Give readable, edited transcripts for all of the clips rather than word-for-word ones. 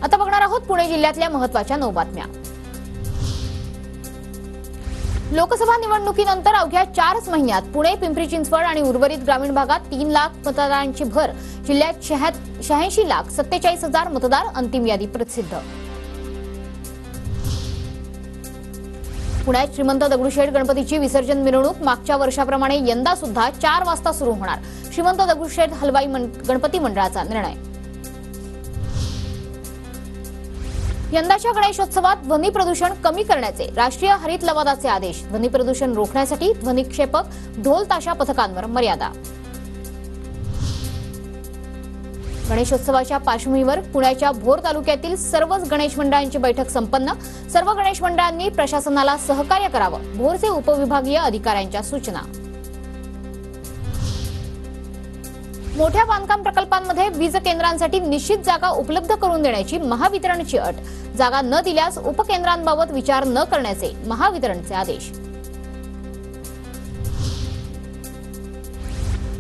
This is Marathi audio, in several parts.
आता बघणार आहोत पुणे जिल्ह्यातल्या महत्त्वाच्या 9 बातम्या। लोकसभा निवडणुकीनंतर अवघ्या 4 महिन्यात पुणे, पिंपरी चिंचवड आणि उर्वरित ग्रामीण भागात 3 लाख मतदारांची भर। जिल्ह्यात 86,47,000 मतदार। अंतिम यादी प्रसिद्ध। पुण्यात श्रीमंत दगडूशेठ गणपतीची विसर्जन मिरवणूक मागच्या वर्षाप्रमाणे यंदा सुद्धा 4 वाजता सुरू होणार। श्रीमंत दगडूशेठ हलवाई गणपती मंडळाचा निर्णय। यंदाच्या गणेशोत्सवात ध्वनी प्रदूषण कमी करण्याचे राष्ट्रीय हरित लवादाचे आदेश। ध्वनी प्रदूषण रोखण्यासाठी ध्वनिक्षेपक ढोल ताशा पथकांवर मर्यादा। गणेशोत्सवाच्या पार्श्वभूमीवर पुण्याच्या भोर तालुक्यातील सर्वच गणेश मंडळांची बैठक संपन्न। सर्व गणेश मंडळांनी प्रशासनाला सहकार्य करावं। भोरचे उपविभागीय अधिकाऱ्यांच्या सूचना। मोठ्या बांधकाम प्रकल्पांमध्ये वीज केंद्रांसाठी निश्चित जागा उपलब्ध करून देण्याची महावितरणची अट। जागा न दिल्यास उपकेंद्रांबाबत विचार न करण्याचे महावितरणचे आदेश।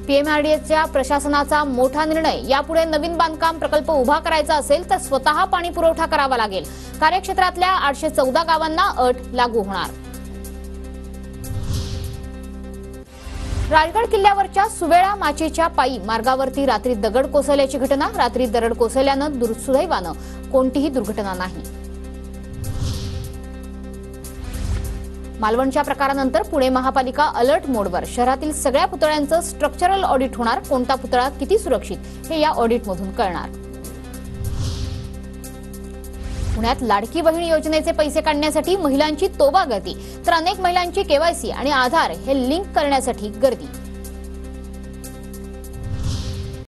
पीएमआरडीएच्या प्रशासनाचा मोठा निर्णय। यापुढे नवीन बांधकाम प्रकल्प उभा करायचा असेल तर स्वतः पाणी पुरवठा करावा लागेल। कार्यक्षेत्रातल्या 814 गावांना अट लागू होणार। राजगड किल्ल्यावरच्या सुवेळा माचेच्या पायी मार्गावरती रात्री दगड कोसळल्याची घटना। रात्री दगड कोसळल्यानं सुदैवानं कोणतीही दुर्घटना नाही। मालवणच्या प्रकारानंतर पुणे महापालिका अलर्ट मोडवर। शहरातील सगळ्या पुतळ्यांचं स्ट्रक्चरल ऑडिट होणार। कोणता पुतळा किती सुरक्षित हे या ऑडिटमधून कळणार। पुण्यात लाडकी बहीण योजनेचे पैसे काढण्यासाठी महिलांची तोबा गर्दी, तर अनेक महिलांची केवायसी आणि आधार हे लिंक करण्यासाठी गर्दी।